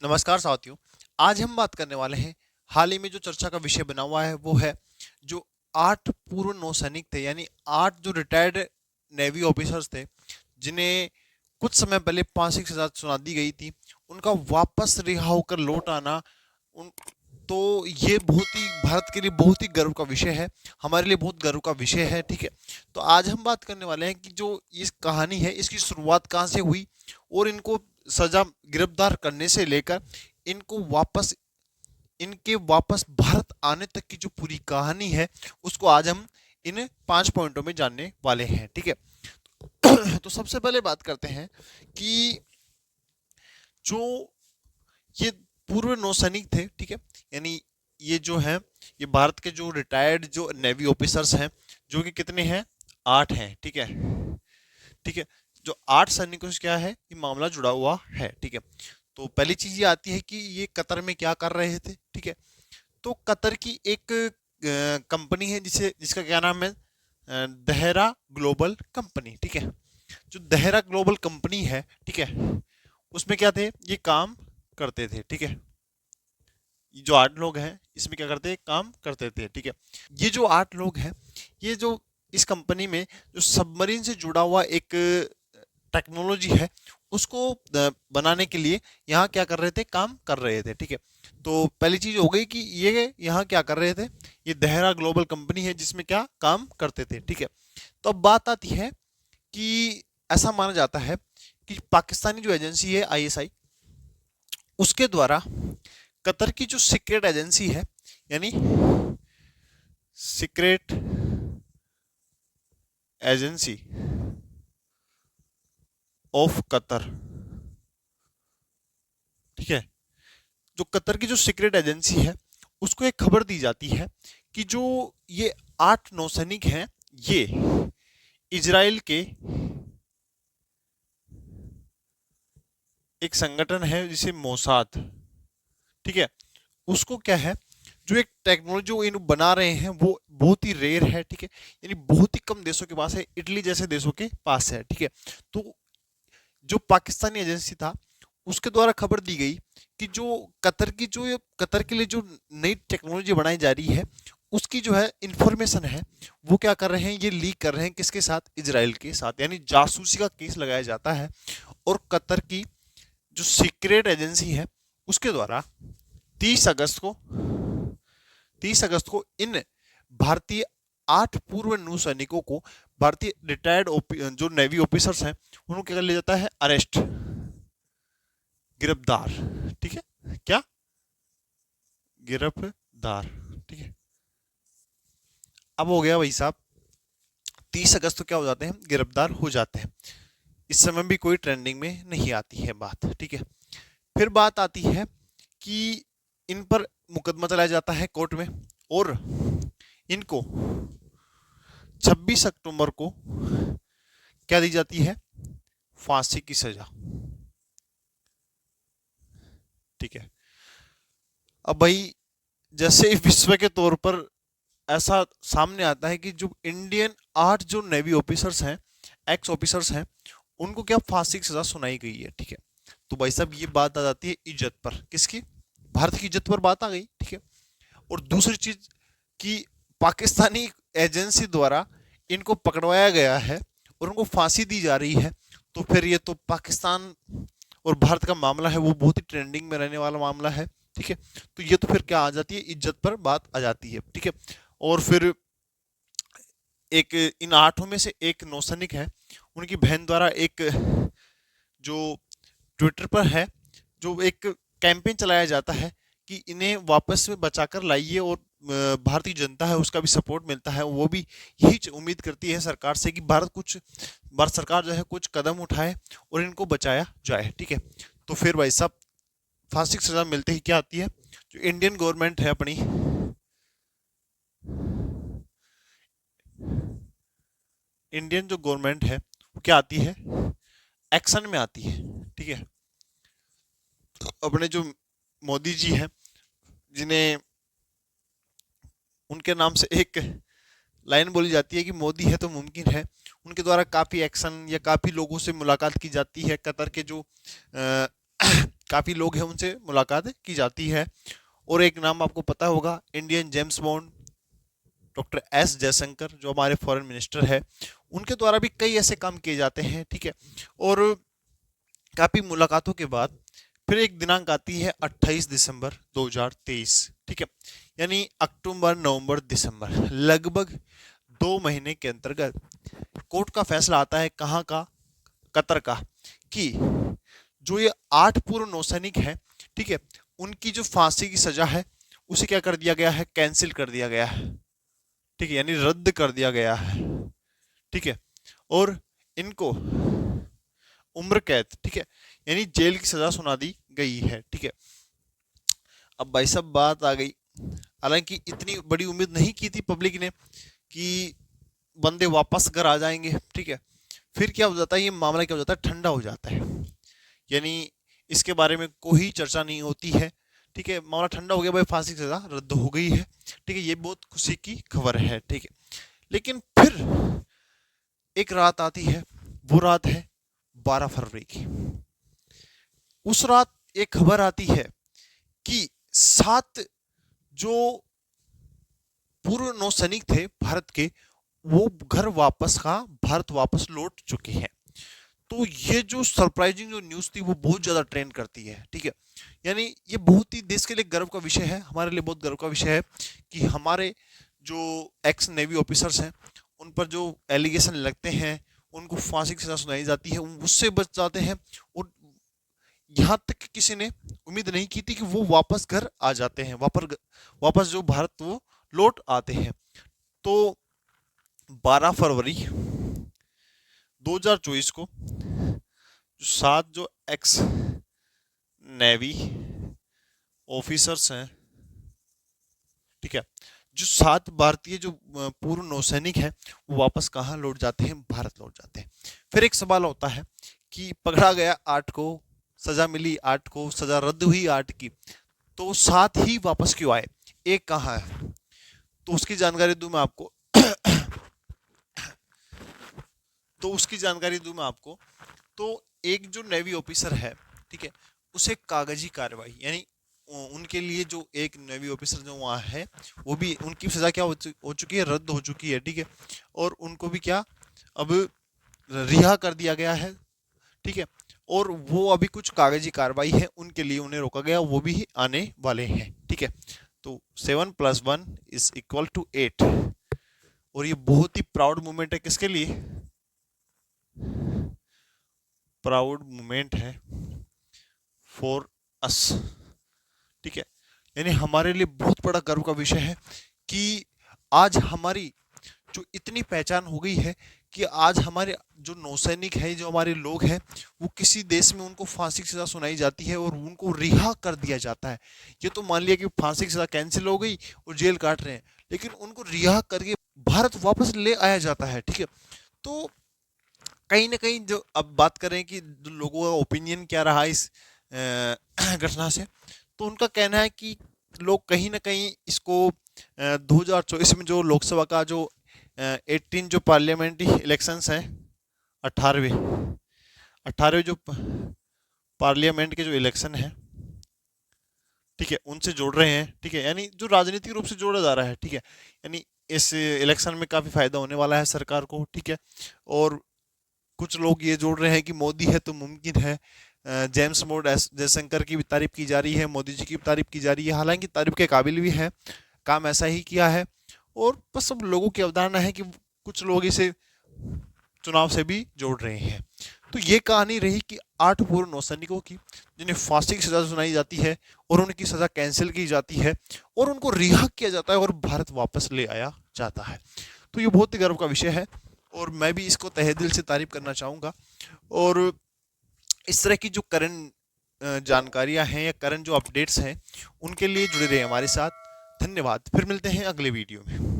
नमस्कार साथियों। आज हम बात करने वाले हैं, हाल ही में जो चर्चा का विषय बना हुआ है वो है जो 8 पूर्व नौसैनिक थे, यानी 8 जो रिटायर्ड नेवी ऑफिसर्स थे, जिन्हें कुछ समय पहले फांसी की सजा सुना दी गई थी, उनका वापस रिहा होकर लौट आना। उन तो ये बहुत ही भारत के लिए बहुत ही गर्व का विषय है, हमारे लिए बहुत गर्व का विषय है। ठीक है, तो आज हम बात करने वाले हैं कि जो इस कहानी है इसकी शुरुआत कहाँ से हुई और इनको सजा गिरफ्तार करने से लेकर इनको वापस इनके वापस भारत आने तक की जो पूरी कहानी है उसको आज हम इन 5 पॉइंटों में जानने वाले हैं। ठीक है, तो सबसे पहले बात करते हैं कि जो ये पूर्व नौसैनिक थे, ठीक है, यानी ये जो है ये भारत के जो रिटायर्ड जो नेवी ऑफिसर्स हैं, जो कि कितने हैं, 8 हैं। ठीक है, ठीक है, जो 8 सैनिकों से क्या है ये मामला जुड़ा हुआ है। ठीक है, तो पहली चीज ये आती है कि ये कतर में क्या कर रहे थे। ठीक है, तो कतर की एक कंपनी है जिसका क्या नाम है, दहरा ग्लोबल कंपनी। ठीक है, जो दहरा ग्लोबल कंपनी है, ठीक है, उसमें क्या थे, ये काम करते थे। ठीक है, ये जो 8 लोग हैं इसमें क्या करते, काम करते थे। ठीक है, ये जो 8 लोग हैं, ये जो इस कंपनी में जो सबमरीन से जुड़ा हुआ एक टेक्नोलॉजी है उसको बनाने के लिए यहाँ क्या कर रहे थे, काम कर रहे थे। ठीक है, तो पहली चीज हो गई कि ये यहाँ क्या कर रहे थे, ये दहरा ग्लोबल कंपनी है जिसमें क्या काम करते थे। ठीक है, तो अब बात आती है कि ऐसा माना जाता है कि पाकिस्तानी जो एजेंसी है आईएसआई, उसके द्वारा कतर की जो सीक्रेट एजेंसी है, यानी सीक्रेट एजेंसी ऑफ कतर, ठीक है, जो कतर की जो सीक्रेट एजेंसी है उसको एक खबर दी जाती है कि जो ये 8 नौसैनिक हैं, ये इजराइल के एक संगठन है जिसे मोसाद, ठीक है, उसको क्या है, जो एक टेक्नोलॉजी जो इन बना रहे हैं वो बहुत ही रेयर है। ठीक है, यानी बहुत ही कम देशों के पास है, इटली जैसे देशों के पास है। ठीक है, तो जो पाकिस्तानी एजेंसी था उसके द्वारा खबर दी गई कि जो कतर की जो ये कतर के लिए जो नई टेक्नोलॉजी बनाई जा रही है उसकी जो है इंफॉर्मेशन है वो क्या कर रहे हैं, ये लीक कर रहे हैं, किसके साथ, इजराइल के साथ, यानी जासूसी का केस लगाया जाता है। और कतर की जो सीक्रेट एजेंसी है उसके द्वारा 30 अगस्त को 30 अगस्त को इन भारतीय 8 पूर्व नौसैनिकों को, भारतीय रिटायर्ड जो नेवी ऑफिसर्स हैं, उनको क्या कर लिया जाता है, अरेस्ट, गिरफ्तार। ठीक है, क्या, गिरफ्तार। ठीक है, अब हो गया भाई साहब, 30 अगस्त को क्या हो जाते हैं, गिरफ्तार हो जाते हैं। इस समय भी कोई ट्रेंडिंग में नहीं आती है बात। ठीक है, फिर बात आती है कि इन पर मुकदमा चलाया जाता है कोर्ट में और इनको 26 अक्टूबर को क्या दी जाती है, फांसी की सजा। ठीक है, अब भाई जैसे विश्व के तौर पर ऐसा सामने आता है कि जो इंडियन 8 जो नेवी ऑफिसर्स हैं, एक्स ऑफिसर्स हैं, उनको क्या फांसी की सजा सुनाई गई है। ठीक है, तो भाई साहब ये बात आ जाती है इज्जत पर, किसकी, भारत की इज्जत पर बात आ गई। ठीक है, और दूसरी चीज कि पाकिस्तानी एजेंसी द्वारा इनको पकड़वाया गया है और उनको फांसी दी जा रही है, तो फिर ये तो पाकिस्तान और भारत का मामला है वो बहुत ही ट्रेंडिंग में रहने वाला मामला है। ठीक है, तो ये तो फिर क्या आ जाती है, इज्जत पर बात आ जाती है। ठीक है, और फिर एक इन 8 में से एक नौसैनिक है, उनकी बहन द्वारा एक जो ट्विटर पर है, जो एक कैंपेन चलाया जाता है कि इन्हें वापस में बचाकर लाइए, और भारतीय जनता है उसका भी सपोर्ट मिलता है, वो भी यही उम्मीद करती है सरकार से कि भारत सरकार जो है कुछ कदम उठाए और इनको बचाया जाए। ठीक है, तो फिर भाई साहब फांसी की सजा मिलते ही क्या आती है, जो इंडियन गवर्नमेंट है अपनी, इंडियन जो गवर्नमेंट है वो क्या आती है, एक्शन में आती है। ठीक है, अपने जो मोदी जी हैं, जिन्हें उनके नाम से एक लाइन बोली जाती है कि मोदी है तो मुमकिन है, उनके द्वारा काफ़ी एक्शन या काफ़ी लोगों से मुलाकात की जाती है, कतर के जो काफ़ी लोग हैं उनसे मुलाकात की जाती है। और एक नाम आपको पता होगा, Indian James bond doctor S Jaishankar जो हमारे फॉरेन मिनिस्टर है, उनके द्वारा भी कई ऐसे काम किए जाते हैं, ठीक है। और काफ़ी मुलाकातों के बाद फिर एक दिनांक आती है 28 दिसंबर 2023, ठीक है। यानी अक्टूबर नवंबर दिसंबर, लगभग 2 महीने के अंतर्गत कोर्ट का फैसला आता है, कहाँ का, कतर का, कि जो ये 8 पूर्व नौसैनिक हैं, ठीक है, उनकी जो फांसी की सजा है उसे क्या कर दिया गया है, कैंसिल कर दिया गया है, ठीक है, यानी रद्द कर दिया गया है, ठीक है। और इनको उम्र कैद, ठीक है, यानी जेल की सजा सुना दी गई है, ठीक है। अब भाई साहब बात आ गई, हालांकि इतनी बड़ी उम्मीद नहीं की थी पब्लिक ने कि बंदे वापस घर आ जाएंगे, ठीक है। फिर क्या हो जाता है, ये मामला क्या हो जाता है, ठंडा हो जाता है, यानी इसके बारे में कोई चर्चा नहीं होती है, ठीक है। मामला ठंडा हो गया, भाई फांसी की सजा रद्द हो गई है, ठीक है, ये बहुत खुशी की खबर है, ठीक है। लेकिन फिर एक रात आती है, वो रात है 12 फरवरी की। उस रात एक खबर आती है कि 7 जो पूर्व नौसैनिक थे भारत के, वो घर वापस का भारत वापस लौट चुके हैं। तो ये जो सरप्राइजिंग जो न्यूज़ थी वो बहुत ज़्यादा ट्रेंड करती है, ठीक है। यानी ये बहुत ही देश के लिए गर्व का विषय है, हमारे लिए बहुत गर्व का विषय है कि हमारे जो एक्स नेवी ऑफिसर्स हैं उन पर जो एलिगेशन लगते हैं, उनको फांसी की सजा सुनाई जाती है, उससे बच जाते हैं। और यहाँ तक कि किसी ने उम्मीद नहीं की थी कि वो वापस घर आ जाते हैं, वापस जो भारत वो लौट आते हैं। तो 12 फरवरी 2024 को 7 जो एक्स नेवी ऑफिसर्स हैं, ठीक है, जो 7 भारतीय जो पूर्व नौसैनिक हैं, वो वापस कहाँ लौट जाते हैं, भारत लौट जाते हैं। फिर एक सवाल होता है कि पकड़ा गया 8 को, सजा मिली 8 को, सजा रद्द हुई 8 की, तो 7 ही वापस क्यों आए, एक कहाँ है, तो उसकी जानकारी दूं मैं आपको। तो उसकी जानकारी दूं मैं आपको, तो एक जो नेवी ऑफिसर है, ठीक है, उसे कागजी कार्रवाई, यानी उनके लिए जो एक नेवी ऑफिसर जो वहाँ है, वो भी उनकी सजा क्या हो चुकी है, रद्द हो चुकी है, ठीक है। और उनको भी क्या अब रिहा कर दिया गया है, ठीक है। और वो अभी कुछ कागजी कार्रवाई है उनके लिए, उन्हें रोका गया, वो भी आने वाले हैं, ठीक है। तो 7+1 = 8। और ये बहुत ही प्राउड मोमेंट है, किसके लिए, प्राउड मोमेंट है फॉर अस, ठीक है। यानी हमारे लिए बहुत बड़ा गर्व का विषय है कि आज हमारी जो इतनी पहचान हो गई है कि आज हमारे जो नौसैनिक हैं, जो हमारे लोग हैं, वो किसी देश में उनको फांसी की सजा सुनाई जाती है और उनको रिहा कर दिया जाता है। ये तो मान लिया कि फांसी की सजा कैंसिल हो गई और जेल काट रहे हैं, लेकिन उनको रिहा करके भारत वापस ले आया जाता है, ठीक है। तो कहीं ना कहीं जो अब बात करें कि लोगों का ओपिनियन क्या रहा इस घटना से, तो उनका कहना है कि लोग कहीं ना कहीं इसको 2024 में जो लोकसभा का जो 18 जो पार्लियामेंट्री इलेक्शंस हैं, 18वें 18वें जो पार्लियामेंट के जो इलेक्शन हैं, ठीक है, उनसे जोड़ रहे हैं, ठीक है। यानी जो राजनीतिक रूप से जोड़ा जा रहा है, ठीक है, यानी इस इलेक्शन में काफ़ी फायदा होने वाला है सरकार को, ठीक है। और कुछ लोग ये जोड़ रहे हैं कि मोदी है तो मुमकिन है, जेम्स मोड जयशंकर की भी तारीफ की जा रही है, मोदी जी की भी तारीफ की जा रही है, हालांकि तारीफ के काबिल भी है, काम ऐसा ही किया है। और बस सब लोगों की अवधारणा है कि कुछ लोग इसे चुनाव से भी जोड़ रहे हैं। तो ये कहानी रही कि 8 पूर्व नौसैनिकों की जिन्हें फांसी की सजा सुनाई जाती है और उनकी सजा कैंसिल की जाती है और उनको रिहा किया जाता है और भारत वापस ले आया जाता है। तो ये बहुत ही गर्व का विषय है और मैं भी इसको तहे दिल से तारीफ करना चाहूँगा। और इस तरह की जो करंट जानकारियाँ हैं या करंट जो अपडेट्स हैं, उनके लिए जुड़े रहे हमारे साथ। धन्यवाद, फिर मिलते हैं अगले वीडियो में।